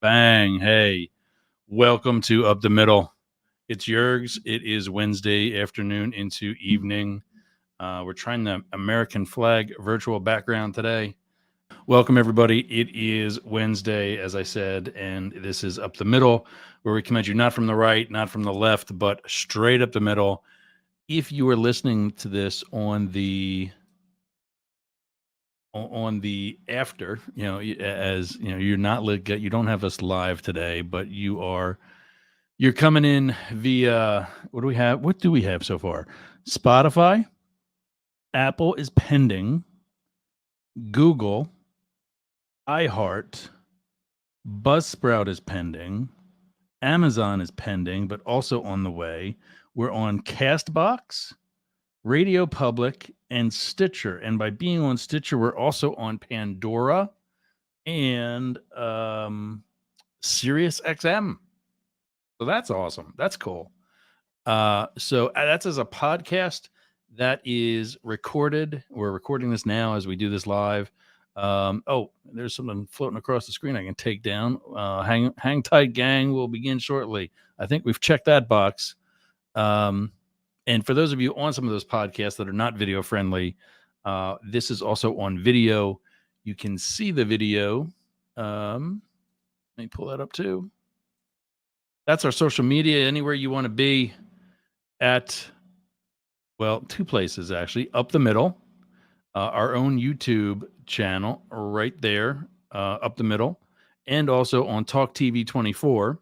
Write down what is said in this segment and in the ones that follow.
Bang. Hey, welcome to Up the Middle. It's Yergz. It is Wednesday afternoon into evening. We're trying the American flag virtual background today. Welcome, everybody. It is Wednesday, as I said, and this is Up the Middle, where we come at you not from the right, not from the left, but straight up the middle. If you are listening to this on the after, as you know, you're not you don't have us live today, but you're coming in via what do we have? What do we have so far? Spotify, Apple is pending, Google, iHeart, Buzzsprout is pending, Amazon is pending, but also on the way. We're on Castbox, Radio Public, and Stitcher. And by being on Stitcher, we're also on Pandora and Sirius XM. So that's awesome. That's cool. So that's as a podcast that is recorded. We're recording this now as we do this live. There's something floating across the screen I can take down. Hang tight, gang. We'll begin shortly. I think we've checked that box. And for those of you on some of those podcasts that are not video friendly, this is also on video. You can see the video. Let me pull that up too. That's our social media. Anywhere you want to be at, well, two places actually. Up the Middle, our own YouTube channel right there, Up the Middle, and also on Talk TV 24.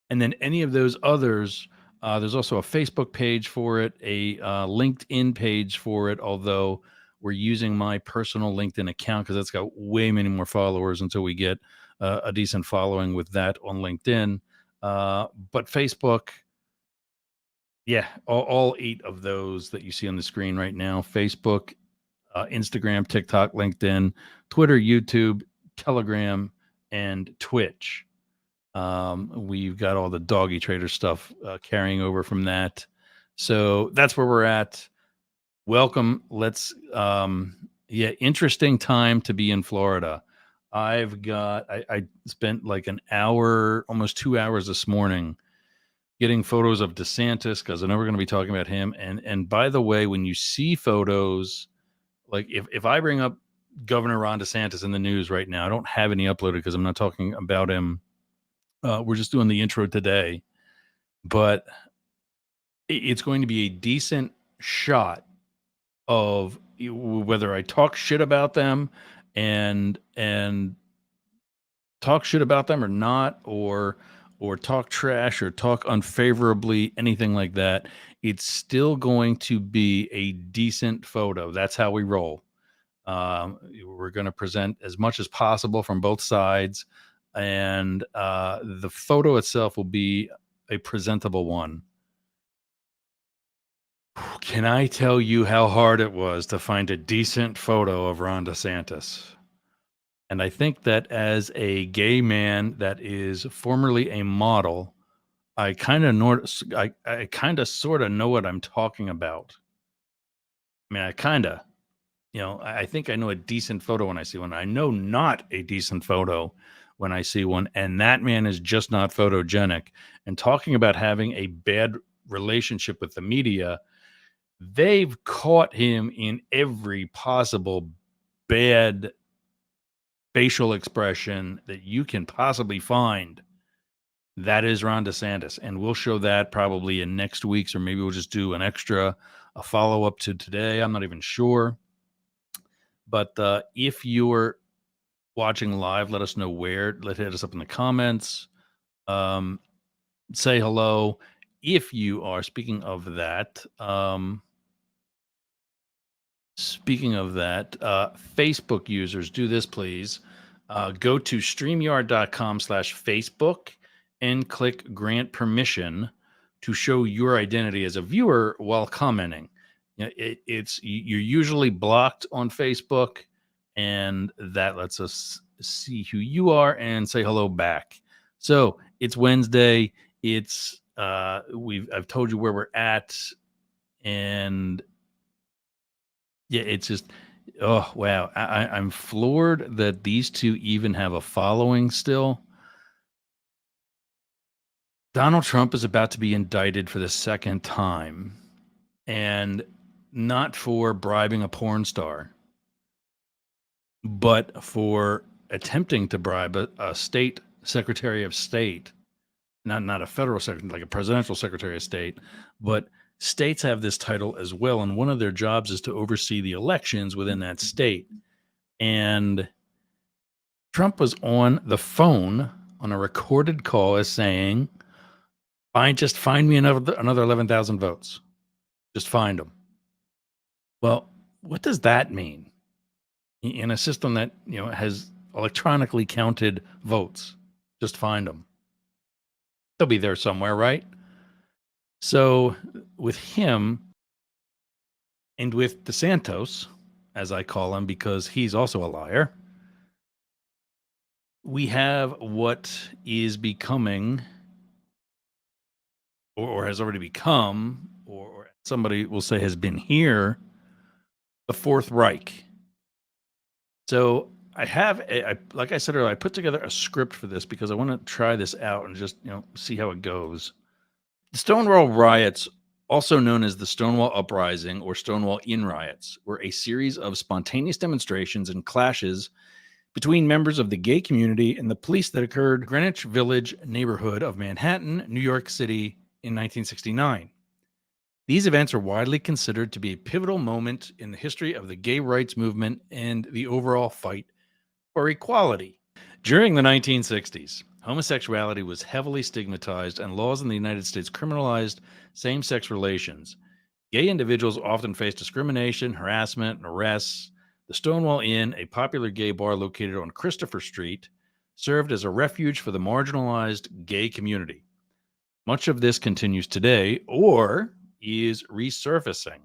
And then any of those others, there's also a Facebook page for it, a LinkedIn page for it, although we're using my personal LinkedIn account because that's got way many more followers until we get a decent following with that on LinkedIn. But Facebook, yeah, all 8 of those that you see on the screen right now: Facebook, Instagram, TikTok, LinkedIn, Twitter, YouTube, Telegram, and Twitch. We've got all the doggy trader stuff carrying over from that. So that's where we're at. Welcome. Interesting time to be in Florida. I spent like an hour, almost 2 hours this morning getting photos of DeSantis because I know we're going to be talking about him. And by the way, when you see photos, like if I bring up Governor Ron DeSantis in the news right now, I don't have any uploaded because I'm not talking about him. We're just doing the intro today, but it's going to be a decent shot of whether I talk shit about them and talk shit about them or not, or talk trash or talk unfavorably, anything like that. It's still going to be a decent photo. That's how we roll. We're going to present as much as possible from both sides, and the photo itself will be a presentable one. Can I tell you how hard it was to find a decent photo of Ron DeSantis? And I think that as a gay man that is formerly a model, I kind of sort of know what I'm talking about. I mean, I think I know a decent photo when I see one. I know not a decent photo when I see one. And that man is just not photogenic. And talking about having a bad relationship with the media, they've caught him in every possible bad facial expression that you can possibly find. That is Ron DeSantis. And we'll show that probably in next week's, or maybe we'll just do a follow-up to today. I'm not even sure. But if you're watching live, let us know where. Hit us up in the comments. Say hello. If you are, speaking of that, Facebook users, do this, please. Go to StreamYard.com/Facebook and click grant permission to show your identity as a viewer while commenting. You're usually blocked on Facebook, and that lets us see who you are and say hello back. So it's Wednesday. I've told you where we're at, and yeah, it's just, oh wow, I'm floored that these two even have a following still. Donald Trump is about to be indicted for the second time, and not for bribing a porn star, but for attempting to bribe a state secretary of state, not a federal secretary, like a presidential secretary of state, but states have this title as well, and one of their jobs is to oversee the elections within that state. And Trump was on the phone on a recorded call as saying, just find me another 11,000 votes. Just find them." Well, what does that mean in a system that, has electronically counted votes? Just find them. They'll be there somewhere, right? So with him and with DeSantis, as I call him because he's also a liar, we have what is becoming or has already become, or somebody will say has been here, the Fourth Reich. So I have, like I said earlier, I put together a script for this because I want to try this out and just, see how it goes. The Stonewall riots, also known as the Stonewall Uprising or Stonewall Inn riots, were a series of spontaneous demonstrations and clashes between members of the gay community and the police that occurred in Greenwich Village neighborhood of Manhattan, New York City in 1969. These events are widely considered to be a pivotal moment in the history of the gay rights movement and the overall fight for equality. During the 1960s, homosexuality was heavily stigmatized and laws in the United States criminalized same-sex relations. Gay individuals often faced discrimination, harassment, and arrests. The Stonewall Inn, a popular gay bar located on Christopher Street, served as a refuge for the marginalized gay community. Much of this continues today or is resurfacing.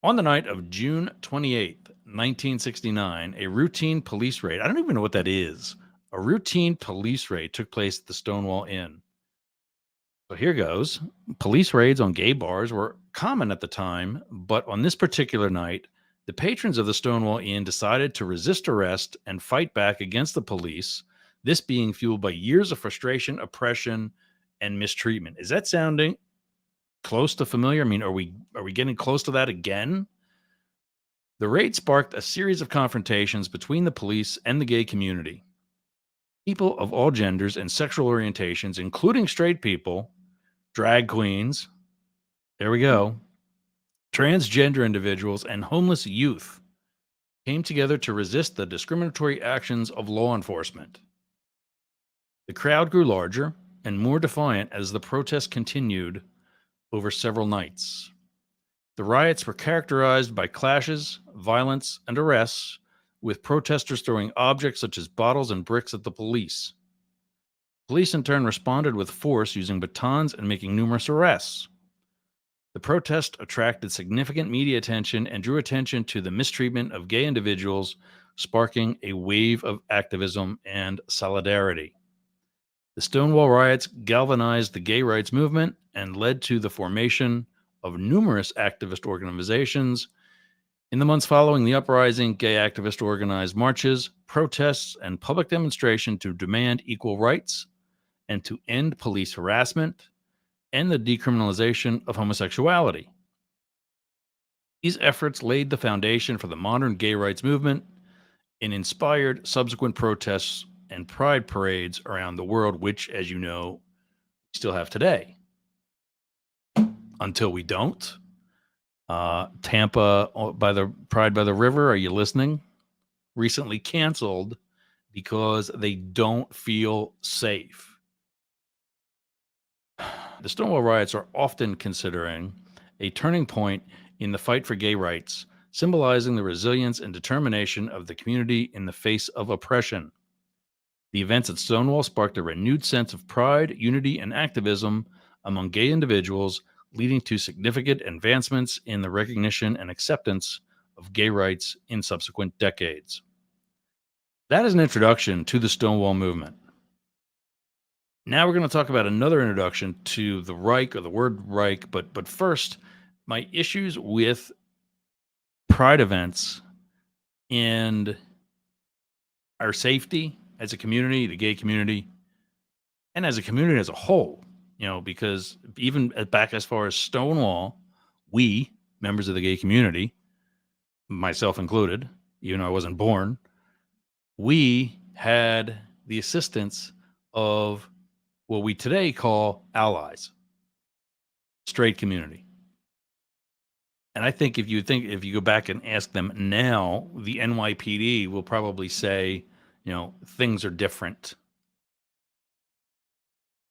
On the night of June 28th, 1969, a routine police raid, I don't even know what that is. A routine police raid took place at the Stonewall Inn. So here goes. Police raids on gay bars were common at the time, but on this particular night, the patrons of the Stonewall Inn decided to resist arrest and fight back against the police, this being fueled by years of frustration, oppression, and mistreatment. Is that sounding close to familiar? I mean, are we getting close to that again? The raid sparked a series of confrontations between the police and the gay community. People of all genders and sexual orientations, including straight people, drag queens, there we go, transgender individuals, and homeless youth came together to resist the discriminatory actions of law enforcement. The crowd grew larger and more defiant as the protests continued over several nights. The riots were characterized by clashes, violence, and arrests, with protesters throwing objects such as bottles and bricks at the police. Police in turn responded with force using batons and making numerous arrests. The protest attracted significant media attention and drew attention to the mistreatment of gay individuals, sparking a wave of activism and solidarity. The Stonewall riots galvanized the gay rights movement and led to the formation of numerous activist organizations. In the months following the uprising, gay activists organized marches, protests, and public demonstrations to demand equal rights and to end police harassment and the decriminalization of homosexuality. These efforts laid the foundation for the modern gay rights movement and inspired subsequent protests and pride parades around the world, which, as you know, we still have today. Until we don't. Tampa by the Pride by the River, are you listening? Recently canceled because they don't feel safe. The Stonewall riots are often considering a turning point in the fight for gay rights, symbolizing the resilience and determination of the community in the face of oppression. The events at Stonewall sparked a renewed sense of pride, unity, and activism among gay individuals, leading to significant advancements in the recognition and acceptance of gay rights in subsequent decades. That is an introduction to the Stonewall movement. Now we're going to talk about another introduction to the Reich, or the word Reich, but first, my issues with pride events and our safety as a community, the gay community, and as a community as a whole, because even back as far as Stonewall, we, members of the gay community, myself included, even though I wasn't born, we had the assistance of what we today call allies, straight community. And I think if you go back and ask them now, the NYPD will probably say, things are different.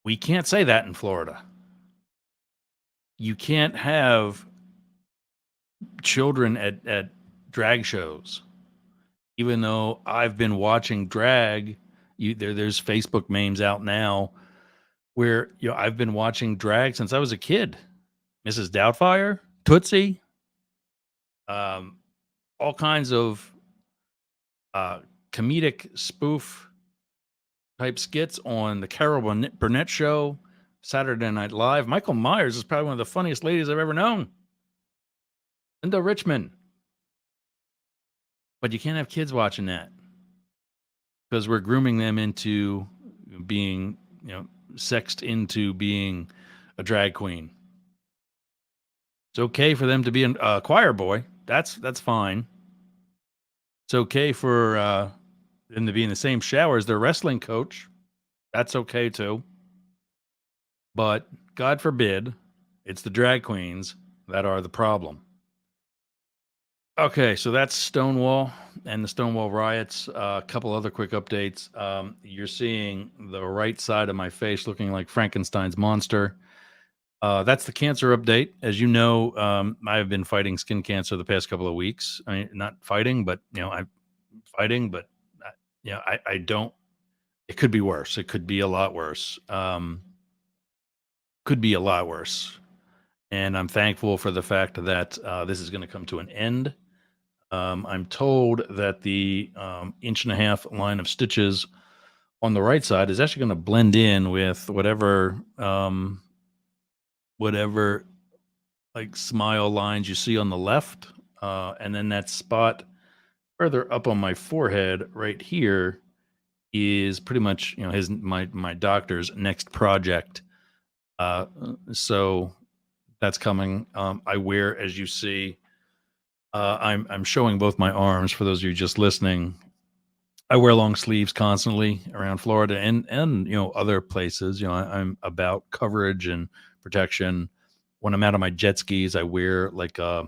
We can't say that in Florida. You can't have children at drag shows. Even though I've been watching drag, there's Facebook memes out now where I've been watching drag since I was a kid. Mrs. Doubtfire, Tootsie, um, all kinds of uh, comedic spoof type skits on the Carol Burnett Show, Saturday Night Live. Michael Myers is probably one of the funniest ladies I've ever known. Linda Richmond. But you can't have kids watching that because we're grooming them into being, sexed into being a drag queen. It's okay for them to be a choir boy. That's fine. It's okay for them to be in the same shower as their wrestling coach. That's okay too. But God forbid, it's the drag queens that are the problem. Okay, so that's Stonewall and the Stonewall riots. A couple other quick updates. You're seeing the right side of my face looking like Frankenstein's monster. That's the cancer update. As you know, I have been fighting skin cancer the past couple of weeks. I mean, not fighting, but I'm fighting. But I don't. It could be worse. It could be a lot worse. Could be a lot worse. And I'm thankful for the fact that this is going to come to an end. I'm told that the 1.5-inch line of stitches on the right side is actually going to blend in with whatever like smile lines you see on the left, and then that spot further up on my forehead right here is pretty much my doctor's next project. So that's coming. I wear, as you see, I'm showing both my arms for those of you just listening. I wear long sleeves constantly around Florida and other places. I'm about coverage and protection. When I'm out on my jet skis, I wear like a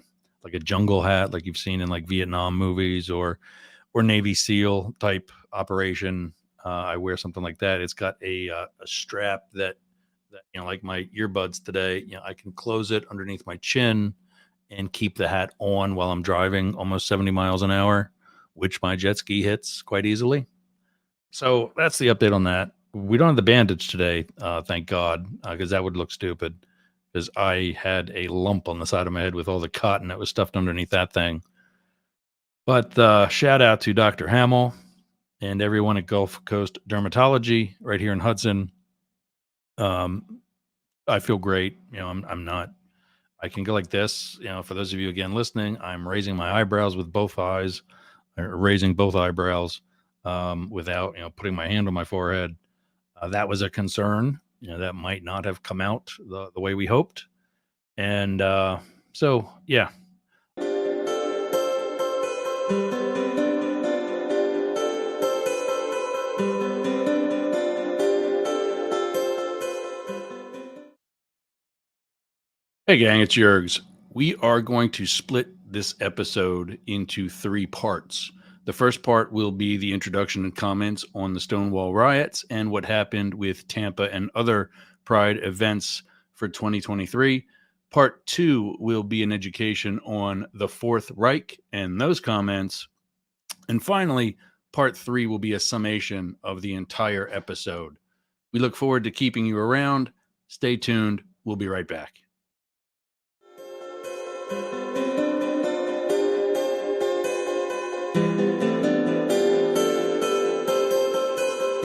jungle hat, like you've seen in like Vietnam movies or Navy SEAL type operation. I wear something like that. It's got a strap that like my earbuds today. I can close it underneath my chin and keep the hat on while I'm driving almost 70 miles an hour, which my jet ski hits quite easily. So that's the update on that. We don't have the bandage today, thank God, because that would look stupid. Because I had a lump on the side of my head with all the cotton that was stuffed underneath that thing. But shout out to Dr. Hamill and everyone at Gulf Coast Dermatology right here in Hudson. I feel great. I'm not. I can go like this. For those of you again listening, I'm raising my eyebrows with both eyes, or raising both eyebrows without putting my hand on my forehead. That was a concern. That might not have come out the way we hoped. And so, yeah. Hey, gang, it's Yergz. We are going to split this episode into 3 parts. The first part will be the introduction and comments on the Stonewall riots and what happened with Tampa and other Pride events for 2023. Part 2 will be an education on the Fourth Reich and those comments. And finally, part 3 will be a summation of the entire episode. We look forward to keeping you around. Stay tuned. We'll be right back.